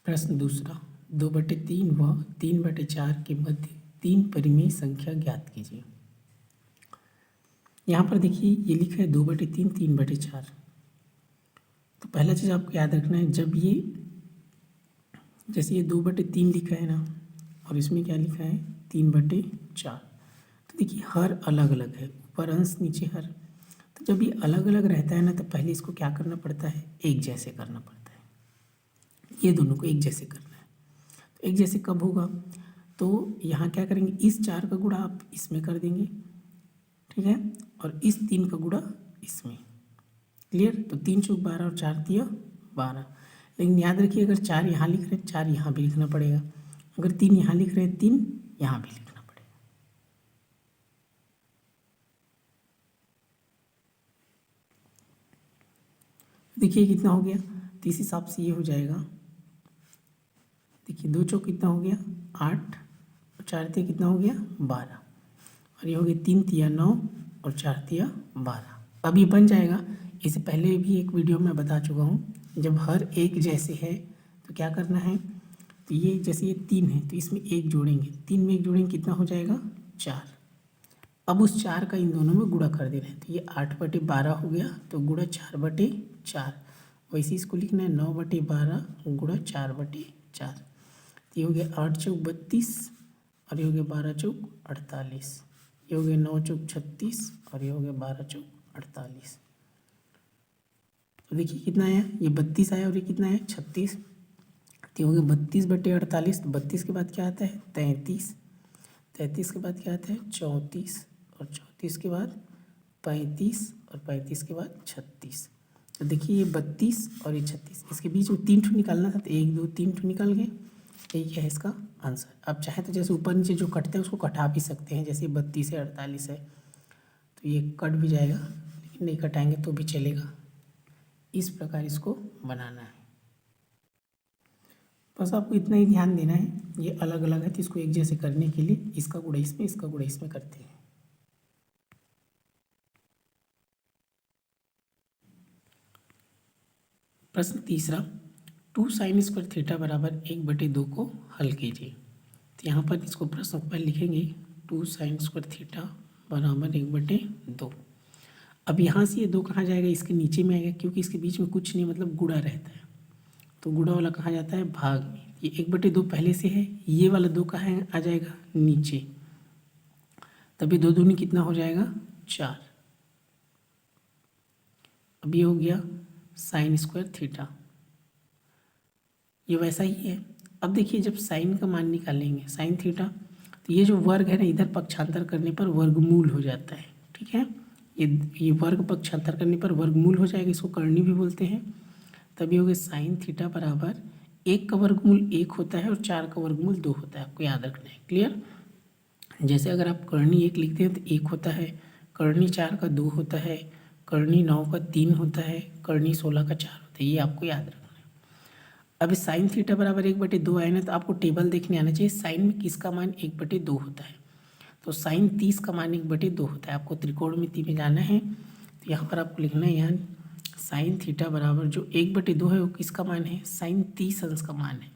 प्रश्न दूसरा, 2/3 व 3/4 के मध्य 3 परिमेय संख्या ज्ञात कीजिए। यहाँ पर देखिए ये लिखा है 2/3 3/4। तो पहला चीज़ आपको याद रखना है, जब ये जैसे ये 2/3 लिखा है ना और इसमें क्या लिखा है 3/4, तो देखिए हर अलग अलग है, ऊपर अंश नीचे हर। तो जब ये अलग अलग रहता है ना तो पहले इसको क्या करना पड़ता है, एक जैसे करना पड़ता है। ये दोनों को एक जैसे करना है। तो एक जैसे कब होगा, तो यहाँ क्या करेंगे, इस 4 का गुणा आप इसमें कर देंगे, ठीक है, और इस 3 का गुणा इसमें। क्लियर। तो 3 चौक 12 और 4 तिया 12। लेकिन याद रखिए अगर 4 यहाँ लिख रहे हैं 4 यहाँ भी लिखना पड़ेगा, अगर 3 यहाँ लिख रहे हैं 3 यहाँ भी लिखना पड़ेगा। देखिए कितना हो गया, तो इस हिसाब से ये हो जाएगा। देखिए 2 चौक कितना हो गया 8 और 4 तिया कितना हो गया 12, और ये हो गया 3 तिया 9 और 4 तिया 12। अब ये बन जाएगा। इससे पहले भी एक वीडियो में बता चुका हूँ, जब हर एक जैसे है तो क्या करना है, तो ये जैसे ये 3 है तो इसमें 1 जोड़ेंगे, 3 में 1 जोड़ेंगे कितना हो जाएगा 4। अब उस 4 का इन दोनों में गुणा कर देना है, तो ये 8/12 हो गया, तो गुणा 4/4। वैसे इसको लिखना है 9/12 गुणा 4/4। तो ये हो गया 8 चौक 32 और ये हो गया 12 चौक 48, ये हो गया 9 चौक 36 और ये हो गया 12 चौक 48। तो देखिए कितना आया, ये 32 आया और ये कितना है 36। तो हो गया 32/48। तो 32 के बाद क्या आता है 33, 33 के बाद क्या आता है 34, और 34 के बाद 35, और 35 के बाद 36। तो देखिए ये 32 और ये 36, इसके बीच में 3 ठो निकालना था, तो 1 2 3 ठो निकल गए। यही क्या है इसका आंसर। अब चाहे तो जैसे ऊपर नीचे जो कटते हैं उसको कटा भी सकते हैं, जैसे 32 है 48 है तो ये कट भी जाएगा, लेकिन नहीं कटाएंगे तो भी चलेगा। इस प्रकार इसको बनाना है। बस आपको इतना ही ध्यान देना है, ये अलग अलग है तो इसको एक जैसे करने के लिए इसका गुणा इसमें इसका गुणा इसमें करते हैं। प्रश्न तीसरा, 2 sin स्क्वायर थीटा बराबर 1/2 को हल कीजिए। तो यहाँ पर इसको प्रश्न को पहले लिखेंगे 2 sin स्क्वायर थीटा बराबर 1/2। अब यहाँ से ये 2 कहाँ जाएगा, इसके नीचे में आएगा, क्योंकि इसके बीच में कुछ नहीं मतलब गुणा रहता है, तो गुणा वाला कहाँ जाता है भाग में। ये 1/2 पहले से है, ये वाला 2 कहाँ आ जाएगा नीचे, तभी 2 दूनी कितना हो जाएगा 4। अब ये हो गया साइन स्क्वायर थीटा, ये वैसा ही है। अब देखिए जब साइन का मान निकालेंगे साइन थीटा, तो ये जो वर्ग है ना इधर पक्षांतर करने पर वर्गमूल हो जाता है, ठीक है। ये वर्ग पक्षांतर करने पर वर्गमूल हो जाएगा, इसको करनी भी बोलते हैं। तभी हो गया साइन थीटा बराबर 1 का वर्गमूल 1 होता है और 4 का वर्गमूल 2 होता है, आपको याद रखना है। क्लियर। जैसे अगर आप करनी 1 लिखते हैं तो 1 होता है, करनी 4 का 2 होता है, करनी 9 का 3 होता है, करनी 16 का 4 होता है, ये आपको याद रखना है। अब साइन थीटा बराबर 1/2 आए ना, तो आपको टेबल देखने आना चाहिए साइन में किसका मान 1/2 होता है। तो साइन 30 का मान 1/2 होता है। आपको त्रिकोणमिति में जाना है तो यहाँ पर आपको लिखना है, यहाँ साइन थीटा बराबर जो 1/2 है वो किसका मान है, साइन 30 अंश का मान है।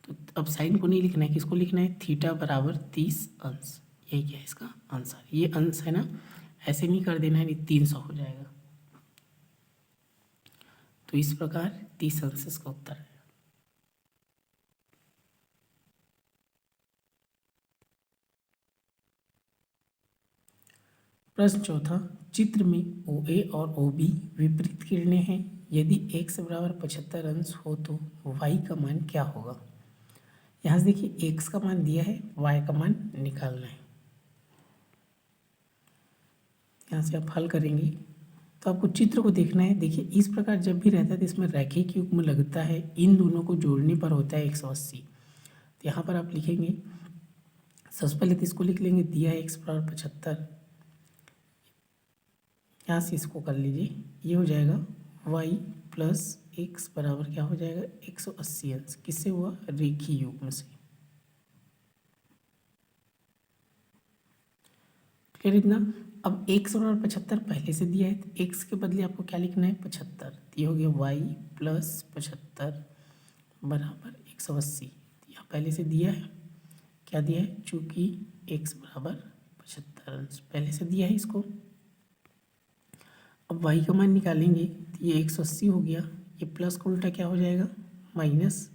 तो अब साइन को नहीं लिखना है, किसको लिखना है, थीटा बराबर 30 अंश। यही क्या है इसका आंसर। ये अंश है ना, ऐसे नहीं कर देना है, नहीं 300 हो जाएगा। तो इस प्रकार 30 अंश इसका उत्तर है। प्रश्न चौथा, चित्र में OA और OB विपरीत किरणें हैं, यदि x बराबर 75 अंश हो तो y का मान क्या होगा। यहाँ से देखिए x का मान दिया है, y का मान निकालना है। यहाँ से आप हल करेंगे तो आपको चित्र को देखना है। देखिए इस प्रकार जब भी रहता है तो इसमें रैखिक युग्म लगता है, इन दोनों को जोड़ने पर होता है 180। तो यहाँ पर आप लिखेंगे, सबसे पहले तो इसको लिख लेंगे, दिया है x बराबर 75, यहाँ से इसको कर लीजिए, ये हो जाएगा y प्लस x बराबर क्या हो जाएगा 180 अंश। किससे हुआ, रेखीय युग्म से। क्लियर इतना। अब x बराबर 75 पहले से दिया है, तो x के बदले आपको क्या लिखना है 75। ये हो गया y प्लस 75 बराबर 180। यहाँ पहले से दिया है, क्या दिया है, चूँकि x बराबर 75 पहले से दिया है इसको। अब y का मान निकालेंगे तो ये 180 हो गया, ये प्लस का उल्टा क्या हो जाएगा, माइनस।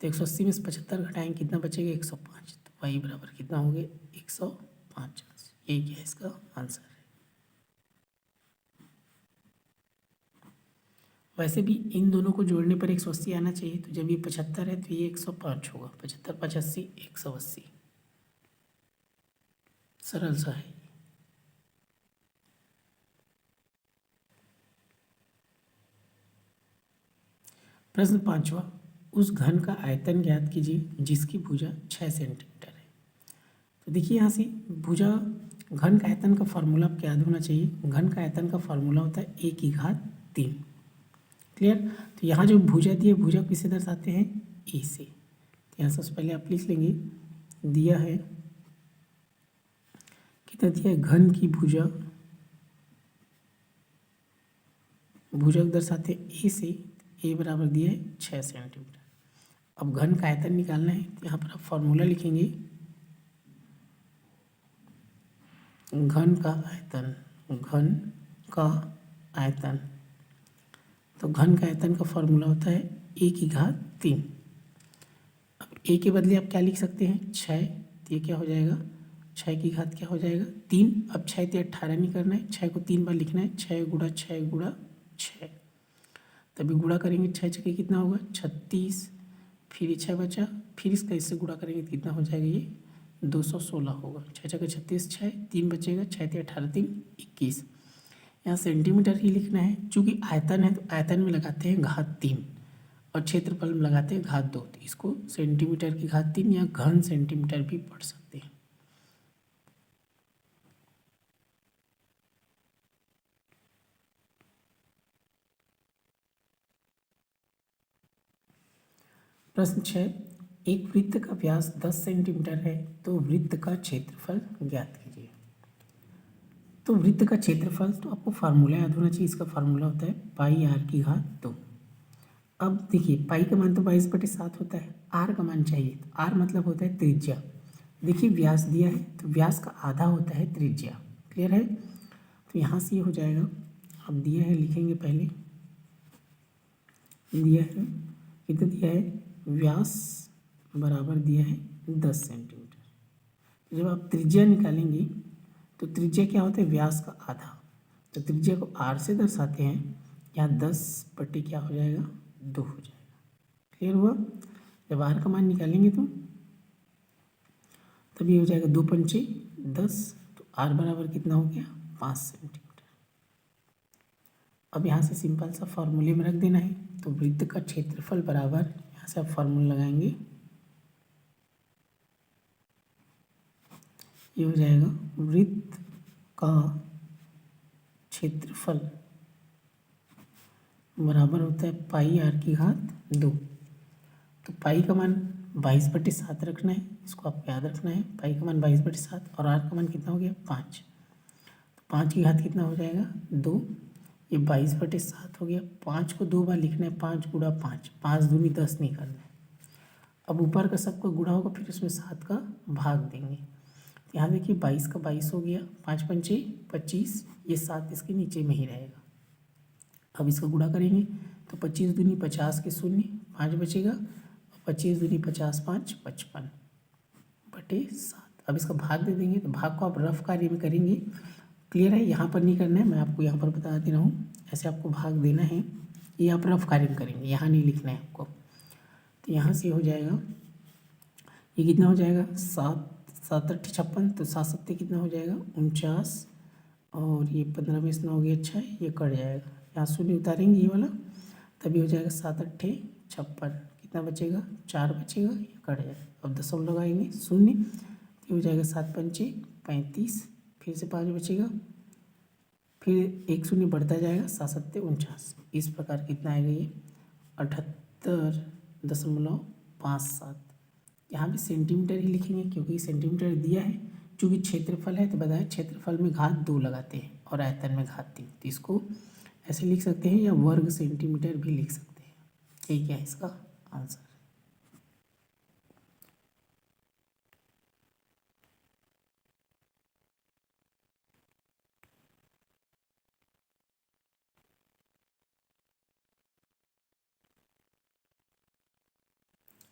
तो 180 में से 75 घटाएंगे कितना बचेगा, 105। तो y बराबर कितना हो गया, 105। यही क्या है इसका आंसर है। वैसे भी इन दोनों को जोड़ने पर 180 आना चाहिए, तो जब ये 75 है तो ये 105 होगा। 75 85 180, सरल सा है। प्रश्न 5वां, उस घन का आयतन ज्ञात कीजिए जिसकी भुजा 6 सेंटीमीटर है। तो देखिए यहाँ से भुजा घन का आयतन का फार्मूला आपको याद होना चाहिए। घन का आयतन का फार्मूला होता है a�3। क्लियर। तो यहाँ जो भुजा दी है, भुजा किसे दर्शाते हैं, ए से। तो यहाँ सबसे पहले आप लिख लेंगे, दिया है कितना दिया है, घन की भुजा, भुजा को दर्शाते हैं ए से। ए बराबर दिया है 6 सेंटीमीटर। अब घन का आयतन निकालना है, तो यहाँ पर आप फॉर्मूला लिखेंगे, घन का आयतन, घन का आयतन। तो घन का आयतन का फॉर्मूला होता है a�3। अब a के बदले आप क्या लिख सकते हैं, 6। तो ये क्या हो जाएगा, 6 की घात क्या हो जाएगा, 3। अब 6 से 18 नहीं करना है, 6 को 3 बार लिखना है, 6 गुणा 6 गुणा 6। तभी गुणा करेंगे, 6 छके कितना होगा, 36। फिर ये 6 बचा, फिर इसका इससे गुणा करेंगे तो कितना हो जाएगा, ये 216 होगा। 6 छके 36, 6 3 बचेगा, 6 से 18 3 21। यहाँ सेंटीमीटर ही लिखना है, चूँकि आयतन है तो आयतन में लगाते हैं घात 3 और क्षेत्रफल में लगाते हैं घात 2। तो इसको सेंटीमीटर की घात 3 या घन सेंटीमीटर भी पढ़ सकते हैं। प्रश्न 6, एक वृत्त का व्यास 10 सेंटीमीटर है तो वृत्त का क्षेत्रफल ज्ञात कीजिए। तो वृत्त का क्षेत्रफल, तो आपको फार्मूला याद होना चाहिए। इसका फार्मूला होता है πr²। अब देखिए पाई का मान तो 22/7 होता है, आर का मान चाहिए, तो आर मतलब होता है त्रिज्या। देखिए व्यास दिया है तो व्यास का आधा होता है त्रिज्या। क्लियर है। तो यहाँ से ये हो जाएगा, अब दिया है लिखेंगे, पहले दिया है कितना दिया है, व्यास बराबर दिया है 10 सेंटीमीटर। जब आप त्रिज्या निकालेंगे तो त्रिज्या क्या होता है, व्यास का आधा। तो त्रिज्या को आर से दर्शाते हैं, यहाँ 10 क्या हो जाएगा, 2 हो जाएगा। क्लियर हुआ। जब आर का मान निकालेंगे तो तभी हो जाएगा 2 पंचे 10। तो आर बराबर कितना हो गया, 5 सेंटीमीटर। अब यहाँ से सिंपल सा फॉर्मूले में रख देना है। तो वृत्त का क्षेत्रफल बराबर, यहाँ से आप फॉर्मूला लगाएंगे, ये हो जाएगा वृत्त का क्षेत्रफल बराबर होता है πr²2। तो पाई का मान 22/7 रखना है, इसको आपको याद रखना है। पाई का मान 22/7 और आर का मान कितना हो गया, 5। तो 5 की घात कितना हो जाएगा, 2। ये 22/7 हो गया। 5 को 2 बार लिखना है, 5 गुणा 5, 5 दूनी 10 नहीं करना है। अब ऊपर का सबका गुणा होगा, फिर उसमें 7 का भाग देंगे। तो यहाँ देखिए 22 का 22 हो गया, 5 पंचे 25, ये 7 इसके नीचे में ही रहेगा। अब इसका गुणा करेंगे तो 25 दूनी 50 के 0, 5 बचेगा। 25 दूनी 50, 5 55/7। अब इसका भाग दे देंगे, तो भाग को आप रफ कार्य में करेंगे। क्लियर है, यहाँ पर नहीं करना है, मैं आपको यहाँ पर बता दे रहा हूँ, ऐसे आपको भाग देना है। ये आप रफ कार्य में करेंगे, यहाँ नहीं लिखना है आपको। तो यहाँ से हो जाएगा, ये कितना हो जाएगा, 7 7 8 56। तो 7 7 कितना हो जाएगा, 49। और ये 15 में से 9 हो गया 6, ये कट जाएगा। यहाँ 0 उतारेंगे ये वाला, तभी हो जाएगा 7 8 56। कितना बचेगा, 4 बचेगा, ये कट जाएगा। अब दशमलव लगाएंगे 0, ये हो जाएगा 7 पंचे 35, फिर से 5 बचेगा, फिर 1 0 बढ़ता जाएगा, 7 7 49। इस प्रकार कितना आएगा, ये 78.57। यहाँ भी सेंटीमीटर ही लिखेंगे क्योंकि सेंटीमीटर दिया है। चूँकि क्षेत्रफल है तो बताया क्षेत्रफल में घात 2 लगाते हैं और आयतन में घात 3। तो इसको ऐसे लिख सकते हैं या वर्ग सेंटीमीटर भी लिख सकते हैं। ठीक है इसका आंसर।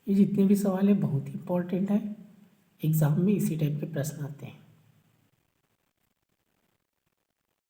ये जितने भी सवाल हैं बहुत ही इंपॉर्टेंट है, एग्ज़ाम में इसी टाइप के प्रश्न आते हैं।